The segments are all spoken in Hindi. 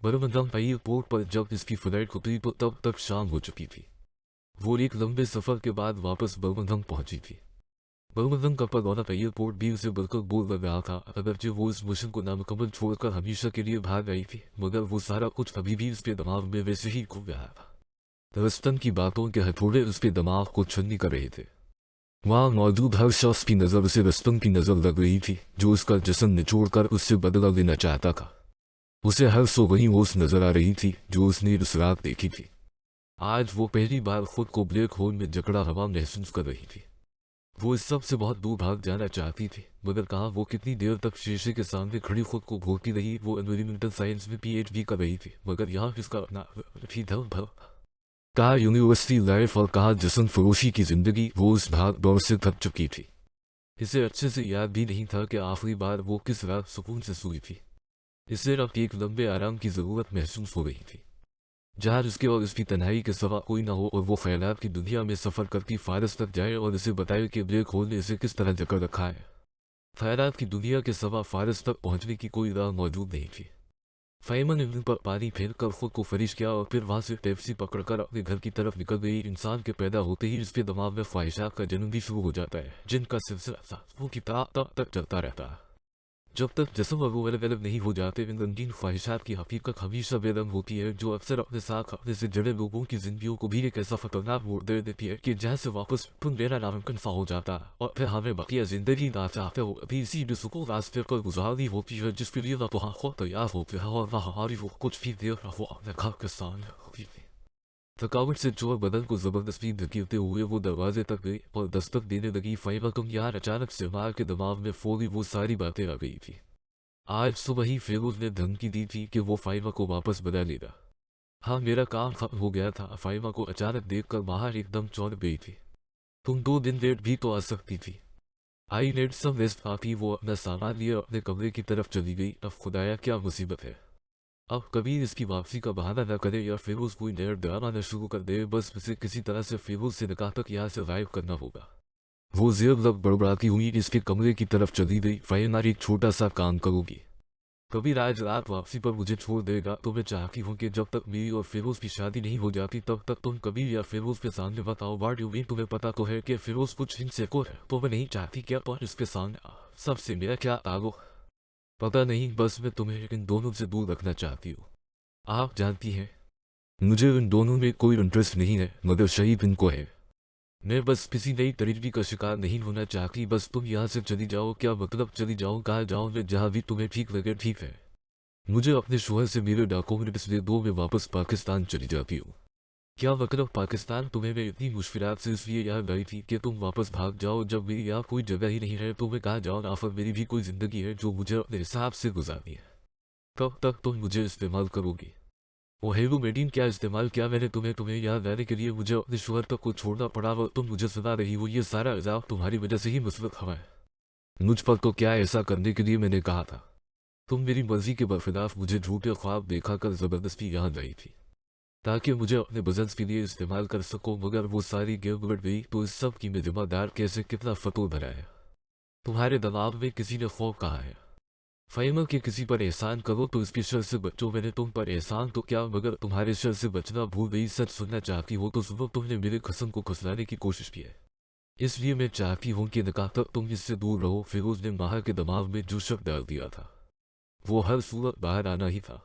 बरमंदम एयरपोर्ट पर जब इसकी फ्लाइट खुली तो तब तक शाम हो चुकी थी। वो एक लंबे सफर के बाद वापस बरमंदम पहुंची थी। बरमंदम का पदौलत एयरपोर्ट भी उसे बिल्कुल बोल लग रहा था, अगरचे वो इस मिशन को नामुकम्मल छोड़कर हमेशा के लिए भाग गई थी, मगर वो सारा कुछ अभी भी उसके दिमाग में वैसे ही घूम रहा था। रस्तन की बातों के हथौड़े उसके दिमाग को छन्नी कर रहे थे। वहां मौजूद हर शख्स की नजर उसे रस्तन की नजर लग रही थी, जो उसका जिस्म निचोड़कर उससे बदला लेना चाहता था। उसे हर सो वही ओस नजर आ रही थी जो उसने उस रात देखी थी। आज वो पहली बार खुद को ब्लैक होल में जकड़ा हवा महसूस कर रही थी। वो इस सब से बहुत दूर भाग जाना चाहती थी, मगर कहा वो कितनी देर तक शीशे के सामने खड़ी खुद को घोरती रही। वो एनवायरमेंटल साइंस में पीएचडी कर रही थी, मगर यहाँ किसका अपना भी धर्म भर। कहा यूनिवर्सिटी लाइफ और कहा जिस्म फरोशी की जिंदगी। वो उस भाग दौड़ से थक चुकी थी। इसे अच्छे से याद भी नहीं था कि आखिरी बार वो किस रात सुकून से सोई थी। इसे अब एक लंबे आराम की जरूरत महसूस हो रही थी, जहाँ उसके और उसकी तन्हाई के सिवा कोई ना हो, और वो ख्यालात की दुनिया में सफर करती फारस तक जाए और इसे बताए कि ब्लैक होल ने इसे किस तरह जकड़ रखा है। ख्यालात की दुनिया के सिवा फारस तक पहुंचने की कोई राह मौजूद नहीं थी। फ़हीमा ने पर पानी फेंककर खुद को फरिश किया और फिर वहां से टैक्सी पकड़कर अपने घर की तरफ निकल गई। इंसान के पैदा होते ही इसके दिमाग में ख्वाहिशात का जन्म भी शुरू हो जाता है, जिनका सिलसिला सालों की तक चलता रहता है। जब तक जिस्म और वो अलग अलग नहीं हो जाते, इन रंगीन ख्वाहिशात की हकीकत हमेशा बेदम होती है, जो अक्सर अपने साथ अपने से जुड़े लोगों की जिंदगियों को भी एक ऐसा खतरनाक मोड़ दे देती है कि जहाँ से वापस पुन लेना नामुमकिन सा हो जाता है, और फिर हमें बकिया जिंदगी ना चाहते हो अभी इसी बेसुकून रास्ते पर गुजारनी होती है, जिसके लिए ना तो हाँ खुद तैयार होते हैं और ना हमारी वो कुछ भी देर वो अपने घर के सामने होती है। थकावट से चोर बदन को जबरदस्ती धकेलते हुए वो दरवाजे तक गई और दस्तक देने लगी। फ़हीमा तुम यार, अचानक से मार के दिमाग में फौरी वो सारी बातें आ गई थी। आज सुबह ही फिरोज ने धमकी दी थी कि वो फ़हीमा को वापस बुला लेगा। हाँ, मेरा काम खत्म हो गया था। फ़हीमा को अचानक देखकर बाहर एकदम चौंक गई थी। तुम 2 दिन लेट भी तो आ सकती थी। आई नेट सब वेस्ट आती वो अपना सामान लिए अपने कमरे की तरफ चली गई। अब खुदाया क्या मुसीबत है। अब कभी इसकी वापसी का बहाना न करे या फिरोज कोई नया ड्रामा न शुरू कर दे। बस उसे किसी तरह से फिरोज से निकाह तक यहाँ से गायब करना होगा। वो जेब लग बड़बड़ाती हुई इसके कमरे की तरफ चली गई। फ़हीमा, एक छोटा सा काम करोगी? कभी राज रात वापसी पर मुझे छोड़ देगा तो मैं चाहती हूँ कि जब तक मेरी और फिरोज की शादी नहीं हो जाती तब तक तुम कभी या फिरोज के सामने बताओ। What you mean? तुम्हें पता तो है कि फिरोज कुछ इनसिक्योर है, तो मैं नहीं चाहती क्या पर इसके सामने सबसे मेरा क्या ताल्लुक? पता नहीं, बस मैं तुम्हें इन दोनों से दूर रखना चाहती हूँ। आप जानती हैं, मुझे इन दोनों में कोई इंटरेस्ट नहीं है, मगर शहीद इनको है। मैं बस किसी नई तरीके का शिकार नहीं होना चाहती। बस तुम यहाँ से चली जाओ। क्या मतलब चली जाओ? कहाँ जाऊँ मैं? जहाँ भी तुम्हें ठीक लगे ठीक है। मुझे अपने शोहर से मेरे डॉक्यूमेंट्स दे दो, मैं वापस पाकिस्तान चली जाती हूँ। क्या मतलब पाकिस्तान? तुम्हें मैं इतनी मुश्किलात से इसलिए यहाँ गई थी कि तुम वापस भाग जाओ। जब मेरी यहाँ कोई जगह ही नहीं है तो मैं कहाँ जाऊँ? आफर मेरी भी कोई जिंदगी है जो मुझे अपने हिसाब से गुजारनी है। कब तक तुम मुझे इस्तेमाल करोगी? ओ हेलो मेडीन, क्या इस्तेमाल? क्या मैंने तुम्हें यहाँ रहने के लिए मुझे अपने शोहर तक को छोड़ना पड़ा? वो तुम मुझे सुना रही हो? ये सारा इल्जाम तुम्हारी वजह से ही मुसीबत हुआ है। मुझ पर तो क्या ऐसा करने के लिए मैंने कहा था? तुम मेरी मर्जी के बरखिलाफ मुझे झूठे ख्वाब देखा कर जबरदस्ती यहाँ लाई थी, ताकि मुझे अपने बिजनेस के लिए इस्तेमाल कर सको, मगर वो सारी गेम बिगड़ गई। तो इस सब की मैं जिम्मेदार कैसे? कितना फतूर भरा है तुम्हारे दिमाग में? किसी ने खौफ कहा है फ़हीमा कि किसी पर एहसान करो तो इसके शर से बचो। मैंने तुम पर एहसान तो क्या, मगर तुम्हारे शर से बचना भूल गई। सच सुनना चाहती हो तो सुबह तुमने मेरे कसम को खुसलाने की कोशिश की है, इसलिए मैं चाहती हूँ कि निकाह तक तुम इससे दूर रहो। फिरोज ने माह के दिमाग में जो शक डाल दिया था वो हर सूरत बाहर आना ही था।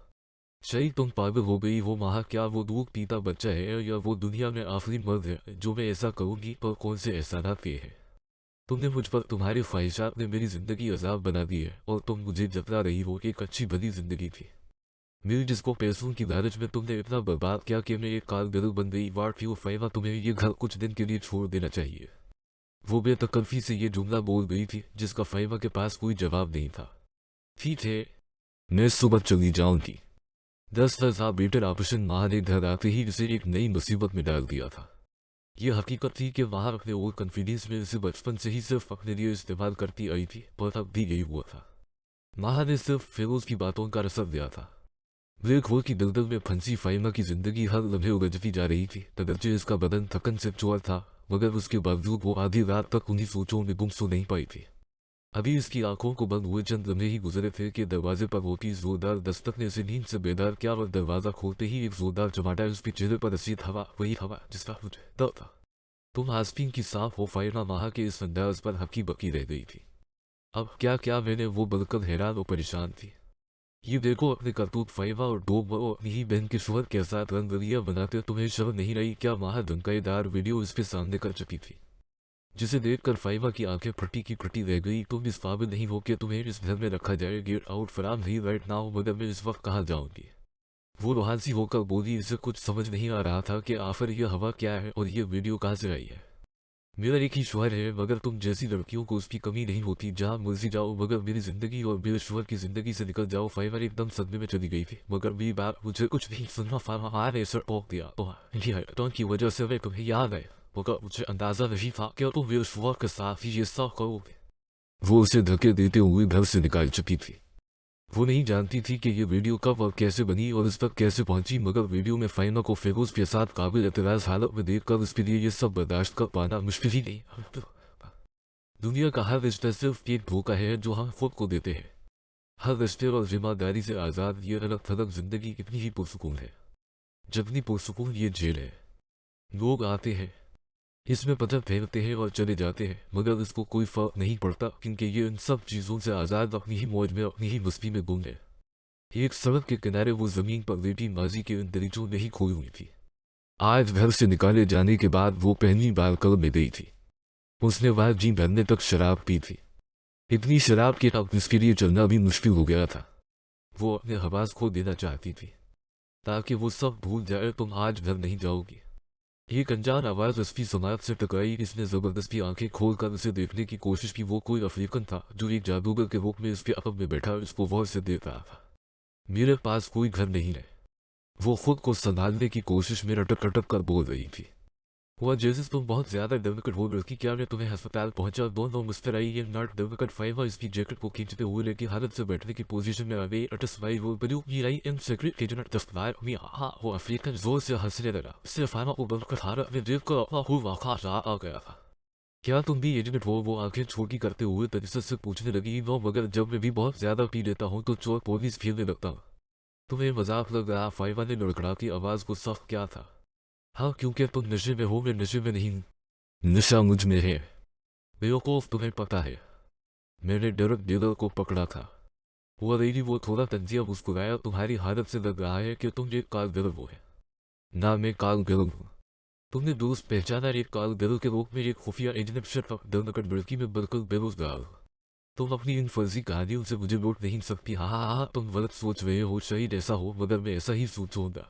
शही, तुम पागल हो गई हो माह। क्या वो दूध पीता बच्चा है या वो दुनिया में आखिरी मर्द है जो मैं ऐसा करूँगी? पर कौन से एहसानात पे है? तुमने मुझ पर, तुम्हारी ख्वाहिशात ने मेरी जिंदगी अजाब बना दी है, और तुम मुझे जतला रही हो कि एक अच्छी भली जिंदगी थी मेरी, जिसको पैसों की लालच में तुमने इतना बर्बाद किया कि मैं एक काल गदर बन गई। वाट यू फ़हीमा, तुम्हें ये घर कुछ दिन के लिए छोड़ देना चाहिए। वो बेतकल्फी से ये जुमला बोल गई थी जिसका फ़हीमा के पास कोई जवाब नहीं था। ठीक है, मैं सुबह चली जाऊंगी। 10,000 मीटर ऑपरेशन माह ने घर आते ही इसे एक नई मुसीबत में डाल दिया था। यह हकीकत थी कि वहां अपने ओवर कॉन्फिडेंस में इसे बचपन से ही सिर्फ अपने लिए इस्तेमाल करती आई थी, पर अब भी यही हुआ था। माह ने सिर्फ फिरोज की बातों का असर दिया था। ब्लैक होल की दलदल में फंसी फ़हीमा की जिंदगी हर लम्हे उगजती जा रही थी। तगरचे इसका बदन थकन से चोर था, मगर उसके बावजूद वो आधी रात तक उन्हीं सोचों में गुम सो नहीं पाई थी। अभी इसकी आंखों को बंद हुए चंद लम्हे ही गुजरे थे कि दरवाजे पर होती जोरदार दस्तक ने उसे नींद से बेदार किया और दरवाजा खोलते ही एक जोरदार चमाटा उसके चेहरे पर रसीद हवा, वही हवा जिसका मुझे डर था। तुम आस्तीन की साफ हो फायना माह के इस अंदाज पर हकी बकी रह गई थी। अब क्या क्या मैंने वो बदकर हैरान और परेशान थी। ये देखो अपने करतूत फाइवा और डोब और अपनी ही बहन के शोहर के साथ रंगरिया बनाते तुम्हें शर्म नहीं रही क्या? माह धमकाईदार वीडियो इसके सामने कर चुकी थी, जिसे देखकर फाइवा की आंखें फटी की फटी रह गई। तुम इस काबिल नहीं हो कि तुम्हें इस घर में रखा जाए। गेट आउट फराम नहीं राइट नाउ, मगर मैं इस वक्त कहाँ जाऊंगी? वो रुहानसी होकर बोली। इसे कुछ समझ नहीं आ रहा था कि आखिर यह हवा क्या है और यह वीडियो कहाँ से आई है। मेरा एक ही शोहर है, मगर तुम जैसी लड़कियों को उसकी कमी नहीं होती। जहाँ मर्जी जाओ, मगर मेरी जिंदगी और मेरे शोहर की जिंदगी से निकल जाओ। फाइवर एकदम सदमे में चली गई थी, मगर मेरी बात मुझे कुछ नहीं सुनना। फाइवर ने सर पोक दिया। तो की वजह से मैं तुम्हें याद है, मगर मुझे अंदाजा नहीं था कि तुम मेरे शोहर के साथ ही ये सब करोगे। वो उसे धक्के देते हुए घर से निकाल चुकी थी। वो नहीं जानती थी कि ये वीडियो कब और कैसे बनी और इस तक कैसे पहुंची, मगर वीडियो में फाइना को फिरोज के साथ काबिल एतराज हालत में देखकर उसके लिए ये सब बर्दाश्त कर पाना मुश्किल ही नहीं। दुनिया का हर रिश्ता सिर्फ एक धोखा है जो हम खुद को देते हैं। हर रिश्ते और जिम्मेदारी से आज़ाद ये अलग थलग जिंदगी कितनी ही पुरसुकून है, जितनी पुरसुकून ये जेल है। लोग आते हैं, इसमें पत्थर फेंकते हैं और चले जाते हैं, मगर इसको कोई फर्क नहीं पड़ता, क्योंकि ये इन सब चीज़ों से आज़ाद अपनी ही मौज में अपनी ही मस्ती में गुम है। एक सड़क के किनारे वो जमीन पर लेटी माजी के उन दरीचों में ही खोई हुई थी। आज घर से निकाले जाने के बाद वो पहली बार कल में गई थी। उसने वहां जी भरने तक शराब पी थी, इतनी शराब कि अब उसके लिए चलना भी मुश्किल हो गया था। वो अपने हवास खो देना चाहती थी ताकि वो सब भूल जाए। तुम आज घर नहीं जाओगी। एक अनजान आवाज उसकी समाज से टकराई। इसने जबरदस्ती आंखें खोलकर उसे देखने की कोशिश की। वो कोई अफ्रीकन था जो एक जादूगर के रूप में उसके अकब में बैठा उसको गौर से देख रहा था। मेरे पास कोई घर नहीं है, वो खुद को संभालने की कोशिश में रटक रटक कर बोल रही थी। वह जैसे तुम बहुत ज्यादा डरकर हो रही, क्या मैं तुम्हें अस्पताल पहुंचा? दोनों मुस्कुराई। ये नट डरकर फाइवा इसकी जैकेट को खींचते हुए लेकिन हालत से बैठने की पोजीशन में आ गई। अटसवाई वो बदू मीराई इन सेक्रेट एजेंट दफ्तार में आहा। वो अफ्रीकन जोर से हंसने लगा। सिर्फ फाइवा को बंद कर हालत में देखकर अपना हुआ खासा आ गया था। क्या तुम भी एजेंट हो? वो आंखें छोटी करते हुए तरीके से पूछने लगी। नो, मगर जब मैं भी बहुत ज्यादा पी लेता हूँ तो चोर पुलिस खेलने लगता हूँ। तुम्हें मजाक लग रहा? फाइवा ने लड़खड़ाती आवाज को सख्त क्या था। हाँ, क्योंकि तुम नशे में हो, मैं नशे में नहीं। नशा मुझ में है बेवकूफ, तुम्हें पता है। मैंने डरक डीलर को पकड़ा था। वो रेडी वो थोड़ा तंजिया मुस्कुराया। तुम्हारी हालत से लग रहा है कि तुम एक काल गिरव हो है ना। मैं काल गिरव हूँ। तुमने दोस्त पहचाना। एक काल गिरव के रूप में एक खुफिया एजेंट दरनकट लड़की में बिल्कुल बेरोजगार। तुम अपनी इन फर्जी कहानियों से मुझे लूट नहीं सकती। हाँ हाँ हाँ, तुम गलत सोच रहे हो। शायद ऐसा हो, मगर मैं ऐसा ही सोचूंगा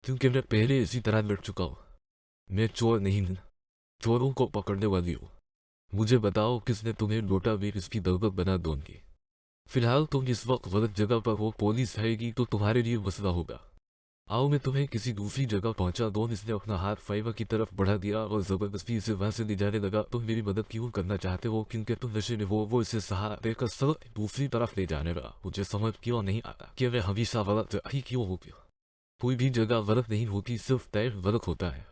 क्योंकि मैं पहले इसी तरह लड़ चुका हूँ। मैं चोर नहीं हूँ, चोरों को पकड़ने वाली हूँ। मुझे बताओ किसने तुम्हें लौटा भी इसकी दरगत बना दूंगी। फिलहाल तुम इस वक्त गलत जगह पर हो। पुलिस आएगी तो तुम्हारे लिए मसला होगा। आओ मैं तुम्हें किसी दूसरी जगह पहुंचा दूं। इसने अपना हाथ फाइवा की तरफ बढ़ा दिया और जबरदस्ती इसे वहां से ले जाने लगा। तुम मेरी मदद क्यों करना चाहते हो? क्योंकि तुम नशे में हो। वो इसे सहारा देकर सड़क दूसरी तरफ ले जाने लगा। मुझे समझ क्यों नहीं आता कि मैं हमेशा गलत ही क्यों हो गया। कोई भी जगह गलत नहीं होती, सिर्फ टाइम गलत होता है।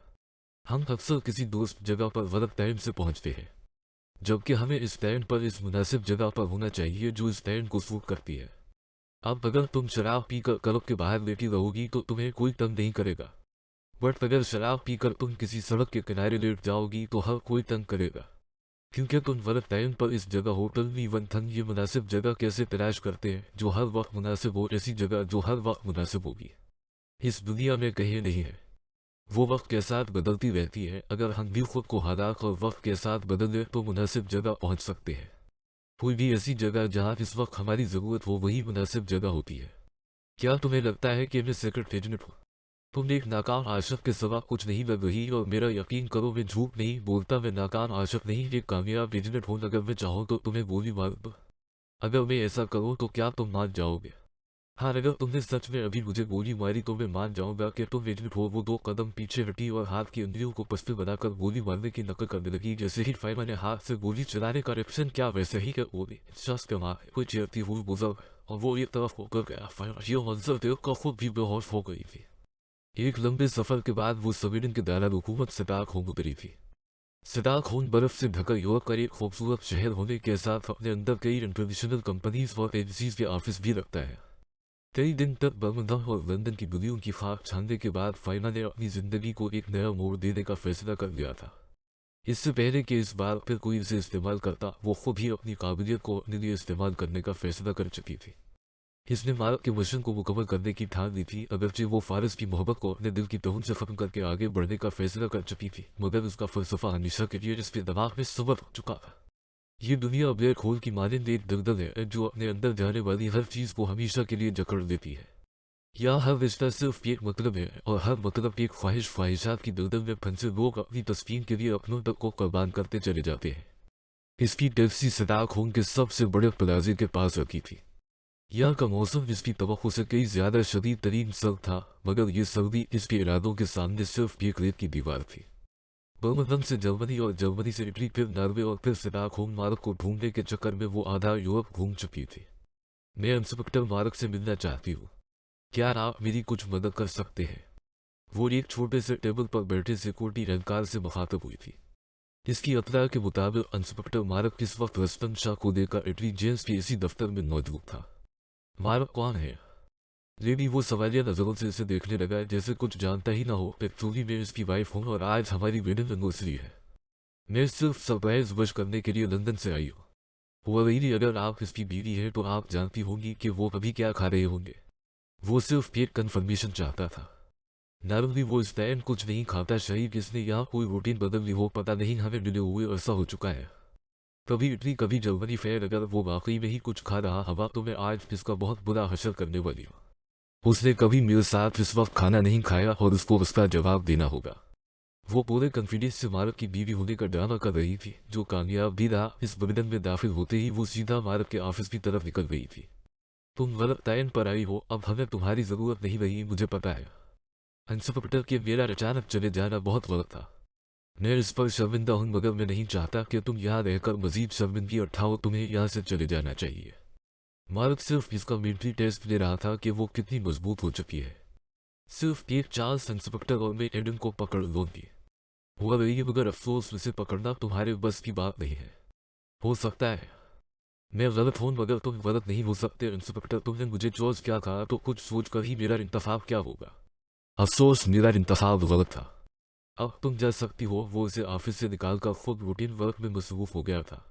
हम अक्सर किसी दोस्त जगह पर गलत टाइम से पहुंचते हैं, जबकि हमें इस टाइम पर इस मुनासिब जगह पर होना चाहिए जो इस टाइम को सूट करती है। अब अगर तुम शराब पीकर क्लब के बाहर लेटी रहोगी तो तुम्हें कोई तंग नहीं करेगा, बट अगर शराब पीकर तुम किसी सड़क के किनारे लेट जाओगी तो हर कोई तंग करेगा, क्योंकि तुम गलत टाइम पर इस जगह हो। तलवी वंथन ये मुनासिब जगह कैसे तलाश करते हैं जो हर वक्त मुनासिब हो। ऐसी जगह जो हर वक्त मुनासिब होगी इस दुनिया में कहीं नहीं है। वो वक्त के साथ बदलती रहती है। अगर हम भी खुद को हरा कर वक्त के साथ बदले तो मुनासिब जगह पहुंच सकते हैं। कोई भी ऐसी जगह जहां इस वक्त हमारी जरूरत हो वही मुनासिब जगह होती है। क्या तुम्हें लगता है कि मैं सेक्रेट एजेंट हूँ? तुम एक नाकाम आशिक के सिवा कुछ नहीं लग रही, और मेरा यकीन करो मैं झूठ नहीं बोलता। मैं नाकाम आशिक नहीं, एक कामयाब एजेंट हूँ। अगर मैं चाहूँ तो तुम्हें गोली मार दूं। अगर मैं ऐसा करूँ तो क्या तुम मान जाओगे? हाँ, अगर तुमने सच में अभी मुझे गोली मारी तो मैं मान जाऊंगा कि तुम एजेंट हो। वो 2 कदम पीछे हटी और हाथ की उंगलियों को पस्ते बनाकर गोली मारने की नकल करने लगी। जैसे ही फाइमा ने हाथ से गोली चलाने का रिएक्शन किया वैसे ही क्या गोली शख्स के माँ कोई चेरती हुई गुजर और वो एक तरफ होकर गया। फाइमा ये मंजर देखकर खुद भी बेहोश हो गई थी। एक लंबे सफर के बाद वो स्वीडन के दारुल हुकूमत से ताक हो गुजरी थी। सदा खून बर्फ से ढका युवक का एक खूबसूरत शहर होने के साथ अपने अंदर कई इंटरनेशनल कंपनीज और एजेंसीज के ऑफिस भी रखता है। कई दिन तक बर्मिंघम और लंदन की गलियों की खाक छानने के बाद फाइना ने अपनी जिंदगी को एक नया मोड़ देने का फैसला कर लिया था। इससे पहले कि इस बार फिर कोई इसे इस्तेमाल करता, वो खुद ही अपनी काबिलियत को अपने लिए इस्तेमाल करने का फैसला कर चुकी थी। इसने मार्क के मिशन को मुकम्मल करने की ठान ली थी। अगरचे वो फारिस की मोहब्बत को अपने दिल की तहून से खत्म करके आगे बढ़ने का फैसला कर चुकी थी, मगर उसका फलसफा हमेशा के लिए इसके दिमाग में सबक हो चुका था। ये दुनिया ब्लैक होल की मानंद एक दलदल है जो अपने अंदर जाने वाली हर चीज को हमेशा के लिए जकड़ लेती है। यहाँ हर रिश्ता सिर्फ एक मतलब है और हर मतलब एक ख्वाहिशात की दलदल में फंसे लोग अपनी तस्वीर के लिए अपनों तक को कुर्बान करते चले जाते हैं। इसकी टैक्सी सदा खून के सबसे बड़े प्लाजे के पास रखी थी। यहाँ का मौसम इसकी तवक्को से कई ज्यादा शदीद तरीन सर्द था, मगर ये सर्दी इसके इरादों के सामने सिर्फ एक रेत की दीवार थी। बर्मिंघम से जर्मनी और जर्मनी से इटली, फिर नॉर्वे और फिर स्टॉकहोम मार्क को ढूंढने के चक्कर में वो आधा यूरोप घूम चुकी थी। मैं इंस्पेक्टर मार्क से मिलना चाहती हूँ, क्या आप मेरी कुछ मदद कर सकते हैं? वो एक छोटे से टेबल पर बैठे सिक्योरिटी एहलकार से मुखातब हुई थी। इसकी अतला के मुताबिक इंस्पेक्टर मार्क इस वक्त रस्तन शाह को देकर इटली जेम्स के इसी दफ्तर में मौजूद था। मार्क कौन है? लेडी वो सवालिया नजरों से इसे देखने लगा जैसे कुछ जानता ही ना हो। एक्चुअली मैं इसकी वाइफ हूँ और आज हमारी वेडिंग एनिवर्सरी है। मैं सिर्फ सरप्राइज विश करने के लिए लंदन से आई हूँ। वो लेडी, अगर आप इसकी बीवी है तो आप जानती होंगी कि वो अभी क्या खा रहे होंगे। वो सिर्फ एक कन्फर्मेशन चाहता था। नॉर्मली वो इस टाइम कुछ नहीं खाता, शरीर किसने यहाँ कोई रूटीन बदल ली हो पता नहीं, हमें मिले हुए ऐसा हो चुका है। कभी इटली कभी जर्मनी, फेयर अगर वो वाकई में ही कुछ खा रहा हवा तो मैं आज इसका बहुत बुरा हशर करने वाली हूँ। उसने कभी मेरे साथ इस वक्त खाना नहीं खाया और उसको उसका जवाब देना होगा। वो पूरे कॉन्फिडेंस से मार्क की बीवी होने का ड्रामा कर रही थी, जो कामयाब भी रहा। इस बदन में दाखिल होते ही वो सीधा मार्क के ऑफिस की तरफ निकल गई थी। तुम गलत टाइम पर आई हो, अब हमें तुम्हारी जरूरत नहीं रही, मुझे पता है। इंस्पेक्टर के मेरा अचानक चले जाना बहुत गलत था। मैं इस पर शर्मिंदा हूं, मगर मैं नहीं चाहता कि तुम यहाँ रहकर मजीद शर्मिंदगी उठाओ। तुम्हें यहाँ से चले जाना चाहिए। मार्क सिर्फ इसका मिलिट्री टेस्ट ले रहा था कि वो कितनी मजबूत हो चुकी है। सिर्फ एक चांस इंस्पेक्टर और मैं एडन को पकड़ लूंगी। हुआ रही है, मगर अफसोस उसे पकड़ना तुम्हारे बस की बात नहीं है। हो सकता है मैं गलत हूं, मगर तुम गलत नहीं हो सकते। इंस्पेक्टर, तुमने मुझे चॉइस क्या कहा तो कुछ सोच कर ही मेरा इंतखाब क्या होगा। अफसोस, मेरा इंतखाब गलत था। अब तुम जा सकती हो। वो उसे ऑफिस से निकालकर खुद रूटीन वर्क में मसरूफ हो गया था।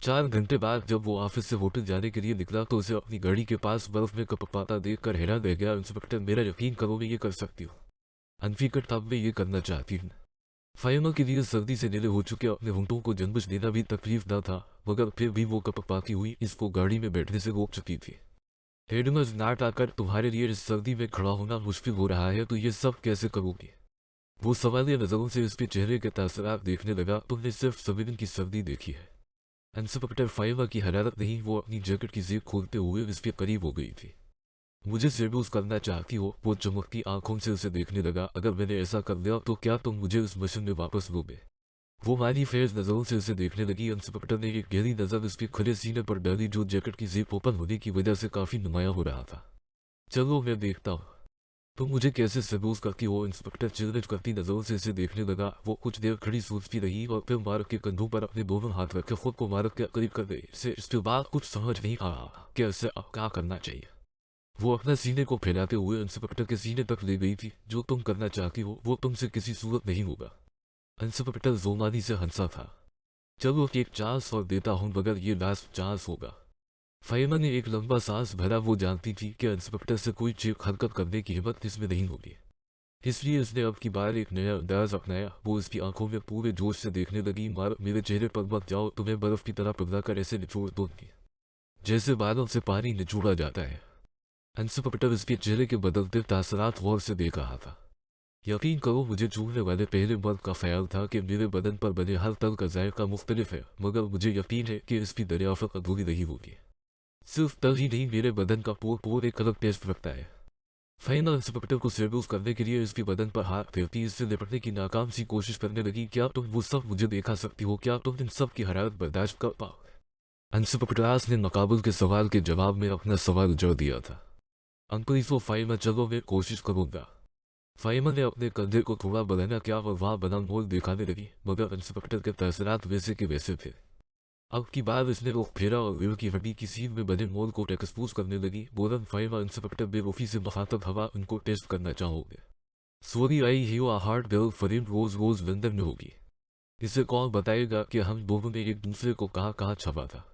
4 घंटे बाद जब वो ऑफिस से होटल जाने के लिए निकला तो उसे अपनी गाड़ी के पास बर्फ में कपकपाता देखकर हैरान रह गया। इंस्पेक्टर, मेरा यकीन करो, मैं ये कर सकती हूँ। अनफिकर तब मैं ये करना चाहती हूँ। फाइमा के लिए सर्दी से नीले हो चुके अपने होंठों को जन्मच देना भी तकलीफ न था, मगर फिर भी वो कपकपाती हुई इसको गाड़ी में बैठने से रोक चुकी थी। हेडमज नाट आकर, तुम्हारे लिए इस सर्दी में खड़ा होना मुश्किल हो रहा है तो ये सब कैसे करोगी? वो सवालिया नजरों से इसके चेहरे के तासरात देखने लगा। तुमने सिर्फ सवेरन की सर्दी देखी है। इंस्पेक्टर फाइमा की हरारत नहीं, वो अपनी जैकेट की जेब खोलते हुए इसके करीब हो गई थी। मुझे सेड्यूस करना चाहती हो? वो चमकती आंखों से उसे देखने लगा। अगर मैंने ऐसा कर दिया तो क्या तुम मुझे उस मिशन में वापस लोगे? वो मानी फेज नजरों से उसे देखने लगी। इंस्पेक्टर ने एक गहरी नजर उसके खुले सीने पर डाली, जो जैकेट की जेब ओपन होने की वजह से काफी नुमाया हो रहा था। चलो मैं देखता हूँ तुम मुझे कैसे सेड्यूस करती हो। इंस्पेक्टर चिल्लज करती नजरों से इसे देखने लगा। वो कुछ देर खड़ी सोचती रही और फिर मार्क के कंधों पर अपने दोनों हाथ रखे खुद को मार्क के करीब कर गई। इसके बाद कुछ समझ नहीं आ रहा कि इसे अब क्या करना चाहिए। वो अपने सीने को फैलाते हुए इंस्पेक्टर के सीने तक ले गई थी। जो तुम करना चाहती हो वो तुमसे किसी सूरत नहीं होगा। इंस्पेक्टर जोमानी से हंसा था। चलो एक चांस और देता हूं, मगर ये लास्ट चांस होगा। फाइमा ने एक लंबा सांस भरा। वो जानती थी कि इंस्पेक्टर से कोई चीख हरकत करने की हिम्मत इसमें नहीं होगी, इसलिए उसने अब की बार एक नया अंदाज अपनाया। वो इसकी आंखों में पूरे जोश से देखने लगी। मार, मेरे चेहरे पर मत जाओ, तुम्हें बर्फ की तरह पिघला कर ऐसे निचोड़ दूंगी जैसे बादल से पानी निचोड़ा जाता है। इंस्पेक्टर इसके चेहरे के बदलते तासरात गौर से देख रहा था। यकीन करो, मुझे चूमने वाले पहले मर्द का ख्याल था कि मेरे बदन पर बने हर तल का जायका मुख्तलिफ है, मगर मुझे यकीन है कि इसकी दरियाफ्त अधूरी नहीं होगी। सिर्फ तल ही नहीं, मेरे बदन का पोर एक अलग टेस्ट रखता है। फाइनल इंस्पेक्टर को सेड्यूस करने के लिए इसके बदन पर हाथ फेरती इससे निपटने की नाकाम सी कोशिश करने लगी। क्या तुम वो सब मुझे देखा सकती हो? क्या तुम इन सब की हरारत बर्दाश्त कर पाओ? इंस्पेक्टर ने नकाबुल के सवाल के जवाब में अपना सवाल जोड़ दिया था। अंकुरिसो फाइल में, चलो मैं कोशिश करूंगा। फाहिमा ने अपने कंधे को थोड़ा बढ़ाना क्या और वहां बना मोल दिखाने लगी, मगर इंस्पेक्टर के तसरात वैसे के वैसे थे। अब की बार इसने रुख फेरा और रीढ़ की हड्डी की सीध में बने मोल को एक्सपोज करने लगी। बोलन फाहिमा इंस्पेक्टर बेवफी से मुखातब हवा उनको टेस्ट करना चाहोगे। सॉरी आई ही हार्ट गर्ल फरीन रोज रोज लंदन में होगी। इसे कौन बताएगा कि हम दोनों ने एक दूसरे को कहाँ कहाँ छपा था।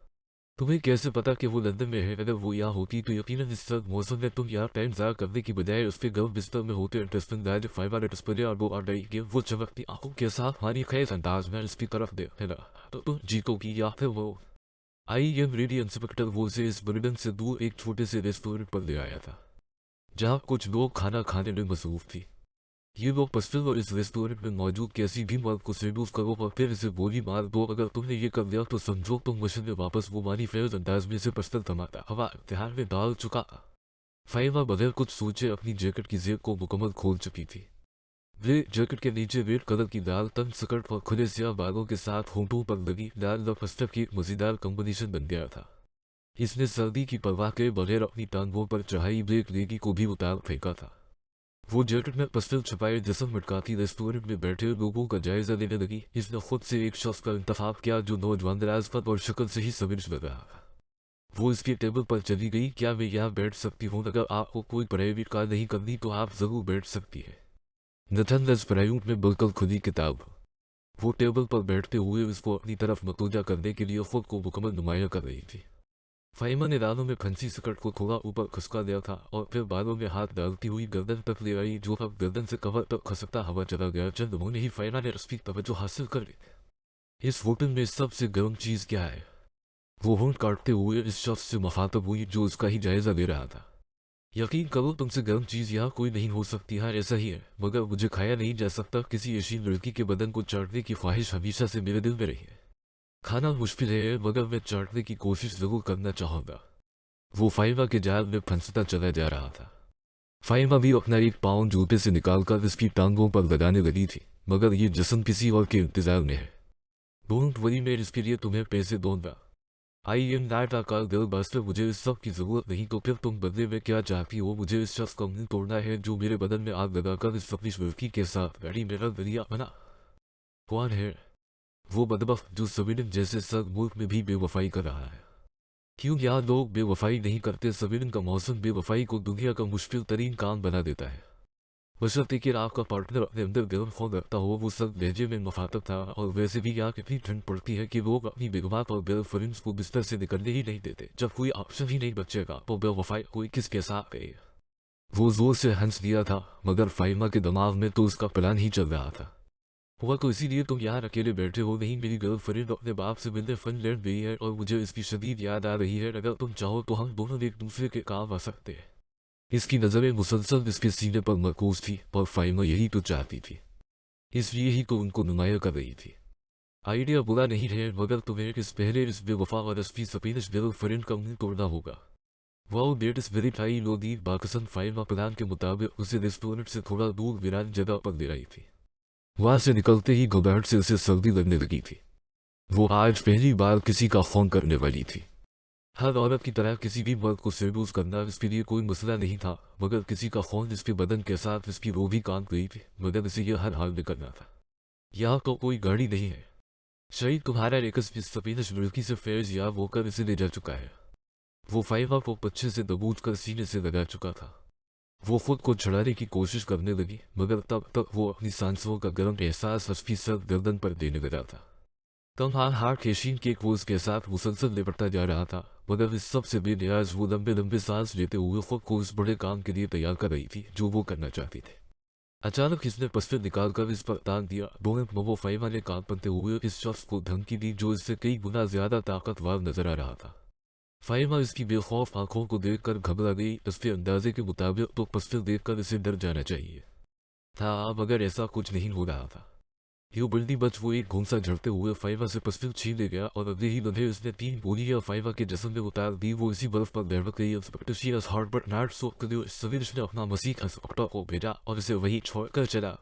तुम्हें कैसे पता कि वो लंदन में है? अगर वो यहाँ होती तो यकीनन इस सर्द मौसम में तुम यहाँ टाइम ज़ाया करने की बजाय उसके गर्भ बिस्तर में होते। इंटरेस्टिंग दैट फाइबर डिस्प्ले और वो आ रही कि वो चमकती आंखों के साथ हमारी खैर अंदाज में इसकी तरफ दे है ना, तो तुम जीतोगी या फिर वो। आई एम रेडी इंस्पेक्टर वो से इस बर्डन से दूर एक छोटे से रेस्टोरेंट पर ले आया था, जहाँ कुछ लोग खाना खाने में मसरूफ थी। ये लोग पस्टिल और इस रेस्टोरेंट में मौजूद कैसी भी मर्द को सेडूस करो और फिर इसे गोली मार दो। अगर तुमने ये कर दिया तो समझो तुम मशीन में वापस वो मानी फेयर अंदाज में से पस्तिल थमाता हवा इम्तिहान में डाल चुका। फाइमा बगैर कुछ सोचे अपनी जैकेट की जेब को मुकम्मल खोल चुकी थी। वे जैकेट के नीचे रेड कलर की लाल तन स्कर्ट और खुले स्याह बालों के साथ होंठों पर लगी लाल और पस्टप की एक मजेदार कॉम्बिनेशन बन गया था। इसने सर्दी की परवाह के बगैर अपनी टांगों पर चढ़ाई ब्रेक लेगी को भी उतार फेंका था। वो जैकेट में पस्तिल छुपाए जिस्म मटकाती रेस्टोरेंट में बैठे लोगों का जायजा लेने लगी। इसने खुद से एक शख्स का इंतखाब किया जो नौजवान राजपत और शक्ल से ही समझ लग रहा। वो इसके टेबल पर चली गई। क्या मैं यहाँ बैठ सकती हूँ? अगर आपको कोई प्राइवेट कार नहीं करनी तो आप जरूर बैठ सकती है। नथन रेस्टोरेंट में बिल्कुल खुली किताब। वो टेबल पर बैठते हुए उसको अपनी तरफ मतोजा करने के लिए खुद को मुकम्मल नुमाया कर रही थी। फाहिमा ने दानों में फंसी स्कर्ट को थोड़ा ऊपर खसका दिया था और फिर बालों में हाथ डालती हुई गर्दन तक ले आई, जो अब गर्दन से कवर तक खसकता हवा चला गया। चंद लम्हों ही फाहिमा ने उसकी तवज्जो हासिल कर ली। इस होटल में सबसे गर्म चीज क्या है? वो होंठ काटते हुए इस शख्स से मुखातब हुई जो उसका ही जायजा ले रहा था। यकीन करो तुमसे गर्म चीज यहाँ कोई नहीं हो सकती। हाँ ऐसा ही है, मगर मुझे खाया नहीं जा सकता। किसी यशीन लड़की के बदन को चाटने की ख्वाहिश हमेशा से मेरे दिल में रही है। खाना मुश्किल है मगर मैं चाटने की कोशिश जरूर करना चाहूंगा। वो फाहिमा के जाल में फंसता चला जा रहा था। फाहिमा भी अपना एक पाँव जूते से निकालकर इसकी टांगों पर लगाने लगी थी, मगर ये जिस्म किसी और के इंतजार में है। डोंट वरी, मैं इसके लिए तुम्हें पैसे दूंगा। I am not a car girl, बस में मुझे इस सब की जरूरत नहीं। तो फिर तुम बदले में क्या चाहती हो? मुझे इस शख्स का मुंह तोड़ना है जो मेरे बदन में आग लगाकर इस अपनी लड़की के साथ गाड़ी मेरा दरिया बना। कौन है वो बदबख्त जो स्वीडन जैसे सग मुल्क में भी बेवफाई कर रहा है? क्यों यहाँ लोग बेवफाई नहीं करते? स्वीडन का मौसम बेवफाई को दुनिया का मुश्किल तरीन काम बना देता है। बशर्ते कि आपका पार्टनर अपने अंदर गर्म खौफ रखता हो। वो सब लहजे में मुखातब था। और वैसे भी यहाँ कितनी ठंड पड़ती है कि लोग अपनी बेगमात और गर्लफ्रेंड्स को बिस्तर से निकलने ही नहीं देते। जब कोई ऑप्शन ही नहीं बचेगा तो बेवफाई कोई किसके साथ गए? वो जोर से हंस दिया था, मगर फाहिमा के दिमाग में तो उसका प्लान ही चल रहा था। हुआ तो इसीलिए तुम यहाँ अकेले बैठे हो? नहीं, मेरी गर्लफ्रेंड अपने बाप से मिलने फिनलैंड गई है और मुझे इसकी शदीद याद आ रही है। अगर तुम चाहो तो हम दोनों एक दूसरे के काम आ सकते हैं। इसकी नज़रें मुसलसल इसके सीने पर मरकूज थी और फाहिमा यही तो चाहती थी, इसलिए ही तो उनको नुमाया कर रही थी। आइडिया बुरा नहीं है, मगर तुम्हें इस पहले इस बेवफा और इसकी सपीनिश गर्लफ्रेंड का मुंह तोड़ना होगा। वाओ डेट इस वेरी टाई लोदी बाकसन। फाहिमा प्लान के मुताबिक उसे रेस्टोरेंट से थोड़ा दूर वीरान जगह पर ले आई थी। वहां से निकलते ही घबराहट से उसे सर्दी लगने लगी थी। वो आज पहली बार किसी का खून करने वाली थी। हर औरत की तरह किसी भी मर्द को सेडूस करना इसके लिए कोई मसला नहीं था, मगर किसी का खून इसके बदन के साथ इसकी वो भी काम गई थी, मगर इसे यह हर हाल में करना था। यहाँ तो कोई गाड़ी नहीं है। शहीद तुम्हारा रेकस इस सपीनश लड़की से फैज या वो कर इसे ले जा चुका है। वो फाहिमा को पच्छे से दबूच कर सीने से लगा चुका था। वो खुद को छुड़ाने की कोशिश करने लगी, मगर तब तक वो अपनी सांसों का गर्म एहसास उसकी सर गर्दन पर देने लगा था। कम हार्ट केशीन के कोर्स के साथ मुसलसल निपटता जा रहा था, मगर इस सबसे बेनियाज वो लंबे लंबे सांस लेते हुए खुद को उस बड़े काम के लिए तैयार कर रही थी जो वो करना चाहती थी। अचानक इसने पस्फिर निकालकर इस पर तान दिया। वो फाहिमा ने कान बनते हुए इस शख्स को धमकी दी जो इससे कई गुना ज्यादा ताकतवर नजर आ रहा था। फाहिमा इसकी बेखौफ आंखों को देखकर घबरा गई। उसके अंदाजे के मुताबिक तो पस्फिर देखकर इसे डर जाना चाहिए था, मगर ऐसा कुछ नहीं हो रहा था। यो बल्दी बच वो एक घूंसा झड़ते हुए फाहिमा से पस्फिल छीन ले गया और अगले ही लम्हे उसने 3 गोलियां फाहिमा के जिस्म में उतार दी। वो इसी बर्फ पर बैठ गई। इंस्पेक्टर ने अपना मसीह इंस्पेक्टर को भेजा और इसे वही छोड़कर चला।